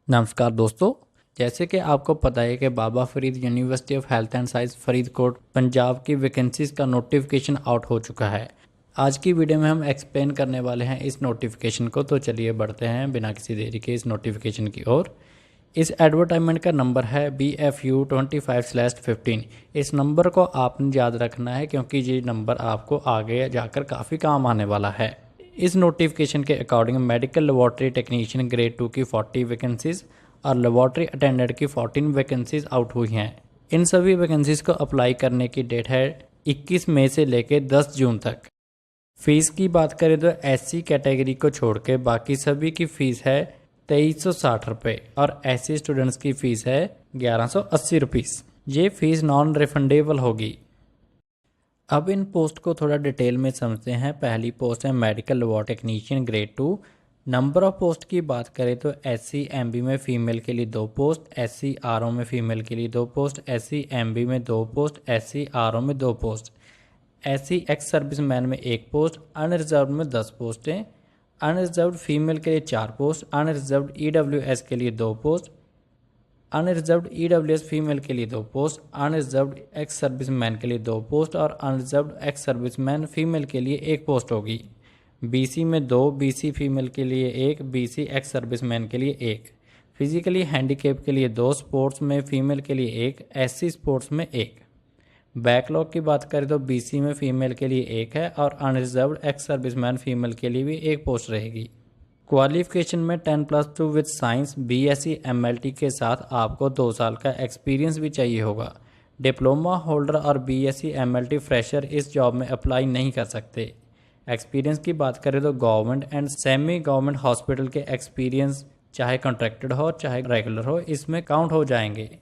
नमस्कार दोस्तों। जैसे कि आपको पता है कि Baba Farid university of health and science Faridkot Punjab की वैकेंसीज का नोटिफिकेशन आउट हो चुका है। आज की वीडियो में हम एक्सप्लेन करने वाले हैं इस नोटिफिकेशन को। तो चलिए बढ़ते हैं बिना किसी देरी के इस नोटिफिकेशन की ओर। इस एडवर्टाइजमेंट का नंबर है BFU 25/15। इस नंबर को आपने याद रखना है क्योंकि ये नंबर आपको आगे जाकर काफ़ी काम आने वाला है। इस नोटिफिकेशन के according medical laboratory technician grade 2 की 40 वैकेंसीज और लेबॉर्ट्री अटेंडेंट की 14 वैकेंसीज आउट हुई हैं। इन सभी वैकेंसीज को अप्लाई करने की डेट है 21 मई से लेकर 10 जून तक। फीस की बात करें तो SC कैटेगरी को छोड़ के बाकी सभी की फ़ीस है 2360 रुपये और SC स्टूडेंट्स की फ़ीस है 1180 रुपीज़। ये फ़ीस नॉन रिफंडेबल होगी। अब इन पोस्ट को थोड़ा डिटेल में समझते हैं। पहली पोस्ट है medical laboratory technician grade 2। Number of post की बात करें तो SC MB में फ़ीमेल के लिए 2 पोस्ट, SC RO में फ़ीमेल के लिए 2 पोस्ट, SC MB में 2 पोस्ट, SC RO में 2 post, SC ex service man में 1 पोस्ट, अनरिजर्व में 10 पोस्टें, अनरिजर्व फीमेल के लिए 4 पोस्ट, अनरिजर्व EWS के लिए 2 पोस्ट, अनरिजर्व्ड EWS फीमेल के लिए 2 पोस्ट, अनरिजर्व्ड एक्स सर्विसमैन के लिए 2 पोस्ट और अनरिजर्व्ड एक्स सर्विसमैन फीमेल के लिए 1 पोस्ट होगी। BC में 2, BC फीमेल के लिए 1, BC एक्स सर्विसमैन के लिए 1, फिजिकली हैंडीकेप के लिए 2, स्पोर्ट्स में फीमेल के लिए 1, SC स्पोर्ट्स में 1। बैकलॉग की बात करें तो BC में फीमेल के लिए 1 है और अनरिजर्व्ड एक्स सर्विसमैन फीमेल के लिए भी 1 पोस्ट रहेगी। क्वालिफिकेशन में 10+2 विद साइंस BSc MLT के साथ आपको 2 साल का एक्सपीरियंस भी चाहिए होगा। डिप्लोमा होल्डर और BSc MLT फ्रेशर इस जॉब में अप्लाई नहीं कर सकते। एक्सपीरियंस की बात करें तो government and semi government hospital के एक्सपीरियंस चाहे कॉन्ट्रैक्टेड हो चाहे रेगुलर हो इसमें काउंट हो जाएंगे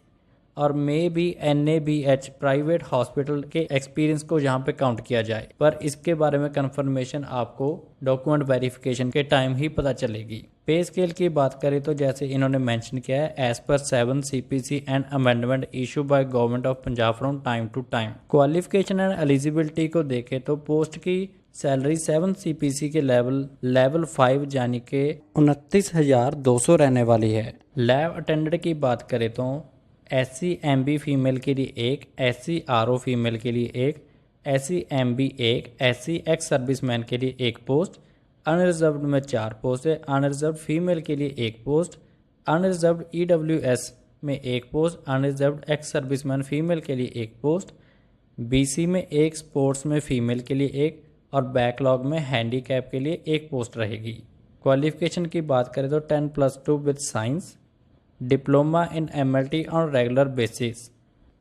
और मे भी NABH प्राइवेट हॉस्पिटल के एक्सपीरियंस को यहाँ पे काउंट किया जाए, पर इसके बारे में कंफर्मेशन आपको डॉक्यूमेंट वेरिफिकेशन के टाइम ही पता चलेगी। पे स्केल की बात करें तो जैसे इन्होंने मेंशन किया है एज पर 7 CPC and amendment issue by government of Punjab from time to time. Qualification and eligibility को देखें तो पोस्ट की सैलरी 7 CPC के लेवल 5 यानी कि 29,200 रहने वाली है। लैब अटेंडेंट की बात करें तो SC MB फीमेल के लिए 1, SC RO फीमेल के लिए 1, SC MB 1, SC ex serviceman के लिए 1 पोस्ट, अनरिजर्व्ड में 4 पोस्ट है, अनरिजर्व्ड फीमेल के लिए 1 पोस्ट, अनरिजर्व्ड EWS में 1 post, unreserved ex serviceman female के लिए 1 पोस्ट, BC में 1, स्पोर्ट्स में फीमेल के लिए 1 और बैकलॉग में हैंडीकैप के लिए 1 पोस्ट रहेगी। क्वालिफिकेशन की बात करें तो 10+2 with science, diploma in MLT on regular basis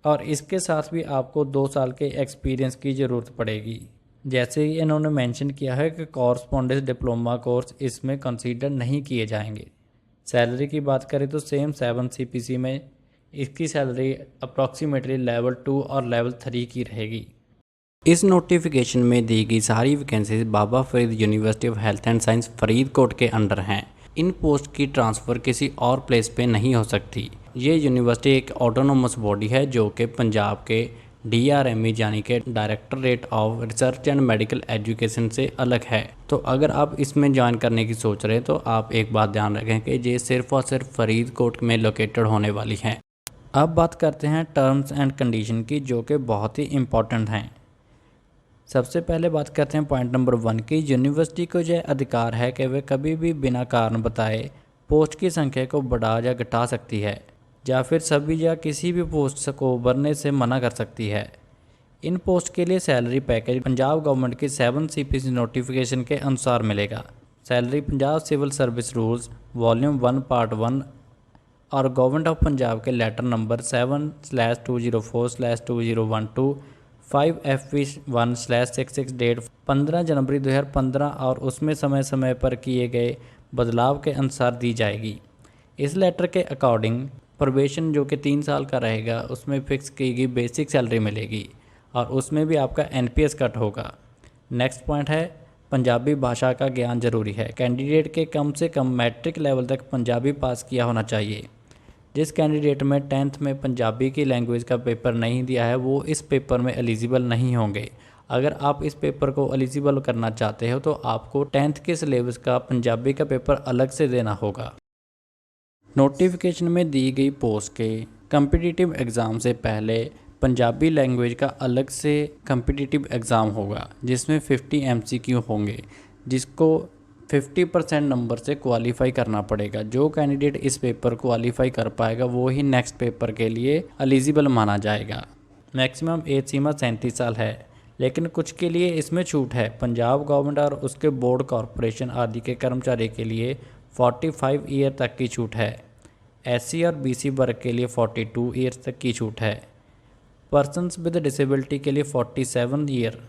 और इसके साथ भी आपको 2 साल के एक्सपीरियंस की ज़रूरत पड़ेगी। जैसे ही इन्होंने मेंशन किया है कि कॉरस्पॉन्डेंस डिप्लोमा कोर्स इसमें कंसीडर नहीं किए जाएंगे। सैलरी की बात करें तो सेम 7 CPC में इसकी सैलरी अप्रॉक्सीमेटली लेवल 2 और लेवल 3 की रहेगी। इस नोटिफिकेशन में दी गई सारी vacancies Baba Farid university of health and science Faridkot के अंडर हैं। इन पोस्ट की ट्रांसफ़र किसी और प्लेस पे नहीं हो सकती। ये यूनिवर्सिटी एक ऑटोनोमस बॉडी है जो कि पंजाब के DRME यानी कि directorate of research and medical education से अलग है। तो अगर आप इसमें ज्वाइन करने की सोच रहे हैं तो आप एक बात ध्यान रखें कि ये सिर्फ और सिर्फ फरीदकोट में लोकेटेड होने वाली है। अब बात करते हैं टर्म्स एंड कंडीशन की जो कि बहुत ही इम्पॉर्टेंट हैं। सबसे पहले बात करते हैं पॉइंट नंबर 1 की। यूनिवर्सिटी को यह अधिकार है कि वह कभी भी बिना कारण बताए पोस्ट की संख्या को बढ़ा या घटा सकती है या फिर सभी या किसी भी पोस्ट को भरने से मना कर सकती है। इन पोस्ट के लिए सैलरी पैकेज पंजाब गवर्नमेंट की 7 CPC नोटिफिकेशन के अनुसार मिलेगा। Salary Punjab civil service rules volume 1 part 1 और गवर्नमेंट ऑफ पंजाब के लेटर नंबर 7/2004/2012 5FV1/66 डेट 15 जनवरी 2015 और उसमें समय समय पर किए गए बदलाव के अनुसार दी जाएगी। इस लेटर के अकॉर्डिंग प्रोबेशन जो कि 3 साल का रहेगा उसमें फिक्स की गई बेसिक सैलरी मिलेगी और उसमें भी आपका NPS कट होगा। नेक्स्ट पॉइंट है पंजाबी भाषा का ज्ञान जरूरी है। कैंडिडेट के कम से कम मैट्रिक लेवल तक पंजाबी पास किया होना चाहिए। जिस कैंडिडेट में 10th में पंजाबी की लैंग्वेज का पेपर नहीं दिया है वो इस पेपर में एलिजिबल नहीं होंगे। अगर आप इस पेपर को एलिजिबल करना चाहते हो तो आपको 10th के सिलेबस का पंजाबी का पेपर अलग से देना होगा। नोटिफिकेशन में दी गई पोस्ट के कम्पिटिटिव एग्ज़ाम से पहले पंजाबी लैंग्वेज का अलग से कम्पिटिटिव एग्ज़ाम होगा जिसमें 50 MCQ होंगे, जिसको 50% नंबर से क्वालिफाई करना पड़ेगा। जो कैंडिडेट इस पेपर क्वालिफाई कर पाएगा वो ही नेक्स्ट पेपर के लिए एलिजिबल माना जाएगा। मैक्सिमम एज सीमा 37 साल है, लेकिन कुछ के लिए इसमें छूट है। पंजाब गवर्नमेंट और उसके बोर्ड कॉरपोरेशन आदि के कर्मचारी के लिए 45 ईयर तक की छूट है। SC और BC वर्ग के लिए 42 ईयर्स तक की छूट है। पर्सन्स विद डिसेबिलिटी के लिए 47 ईयर।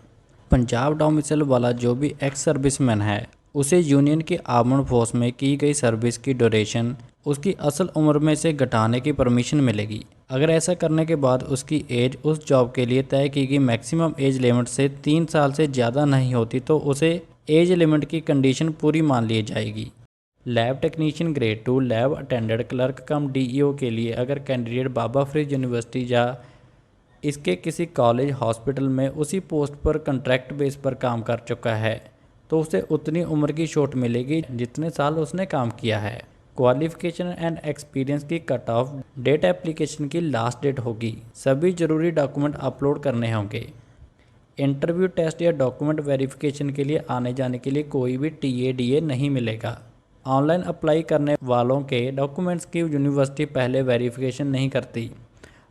पंजाब डोमिसाइल वाला जो भी एक्स सर्विसमैन है उसे यूनियन की आर्म्ड फोर्स में की गई सर्विस की ड्यूरेशन उसकी असल उम्र में से घटाने की परमिशन मिलेगी। अगर ऐसा करने के बाद उसकी एज उस जॉब के लिए तय की गई मैक्सिमम एज लिमिट से 3 साल से ज़्यादा नहीं होती तो उसे एज लिमिट की कंडीशन पूरी मान ली जाएगी। Lab technician grade 2 lab attendant clerk कम DEO के लिए अगर कैंडिडेट बाबा फरीद यूनिवर्सिटी या इसके किसी कॉलेज हॉस्पिटल में उसी पोस्ट पर कॉन्ट्रैक्ट बेस पर काम कर चुका है तो उसे उतनी उम्र की छूट मिलेगी जितने साल उसने काम किया है। क्वालिफिकेशन एंड एक्सपीरियंस की कट ऑफ डेट एप्लीकेशन की लास्ट डेट होगी। सभी जरूरी डॉक्यूमेंट अपलोड करने होंगे। इंटरव्यू टेस्ट या डॉक्यूमेंट वेरिफिकेशन के लिए आने जाने के लिए कोई भी TADA नहीं मिलेगा। ऑनलाइन अप्लाई करने वालों के डॉक्यूमेंट्स की यूनिवर्सिटी पहले वेरिफिकेशन नहीं करती।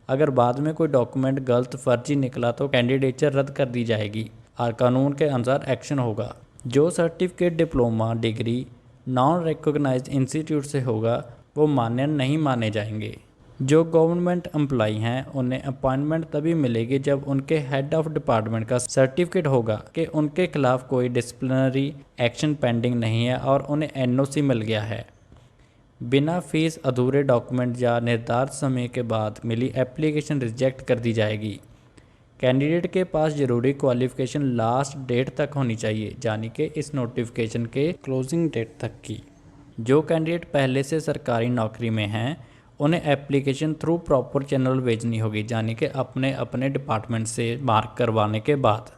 अगर बाद में कोई डॉक्यूमेंट गलत फर्जी निकला तो कैंडिडेचर रद्द कर दी जाएगी और कानून के अनुसार एक्शन होगा। जो certificate diploma degree non recognized institute से होगा वो मान्य नहीं माने जाएंगे। जो गवर्नमेंट एम्प्लॉई हैं उन्हें अपॉइंटमेंट तभी मिलेगी जब उनके हेड ऑफ डिपार्टमेंट का सर्टिफिकेट होगा कि उनके खिलाफ कोई डिसिप्लिनरी एक्शन पेंडिंग नहीं है और उन्हें NOC मिल गया है। बिना फीस अधूरे डॉक्यूमेंट या निर्धारित समय के बाद मिली एप्लीकेशन रिजेक्ट कर दी जाएगी। कैंडिडेट के पास ज़रूरी क्वालिफ़िकेशन लास्ट डेट तक होनी चाहिए, यानी कि इस नोटिफिकेशन के क्लोजिंग डेट तक की। जो कैंडिडेट पहले से सरकारी नौकरी में हैं उन्हें एप्लीकेशन थ्रू प्रॉपर चैनल भेजनी होगी, यानी कि अपने अपने डिपार्टमेंट से मार्क करवाने के बाद।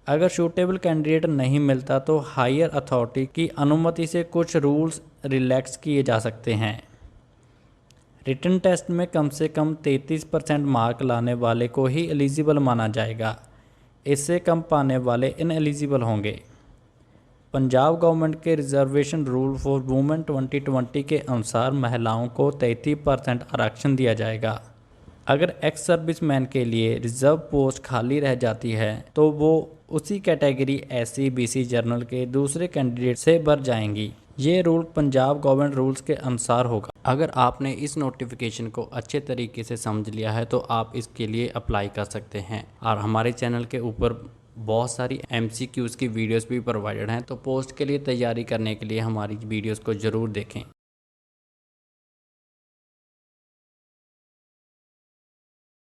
अगर सूटेबल कैंडिडेट नहीं मिलता तो हायर अथॉरिटी की अनुमति से कुछ रूल्स रिलैक्स किए जा सकते हैं। रिटन टेस्ट में कम से कम 33% मार्क लाने वाले को ही एलिजिबल माना जाएगा। इससे कम पाने वाले इनएलिजिबल होंगे। पंजाब गवर्नमेंट के रिजर्वेशन रूल फॉर वुमेन 2020 के अनुसार महिलाओं को 33% आरक्षण दिया जाएगा। अगर एक्स सर्विसमैन के लिए रिजर्व पोस्ट खाली रह जाती है तो वो उसी कैटेगरी SC BC जर्नल के दूसरे कैंडिडेट से भर जाएंगी। ये रूल पंजाब गवर्नमेंट रूल्स के अनुसार होगा। अगर आपने इस नोटिफिकेशन को अच्छे तरीके से समझ लिया है तो आप इसके लिए अप्लाई कर सकते हैं। और हमारे चैनल के ऊपर बहुत सारी MCQs की वीडियोस भी प्रोवाइडेड हैं, तो पोस्ट के लिए तैयारी करने के लिए हमारी वीडियोस को ज़रूर देखें।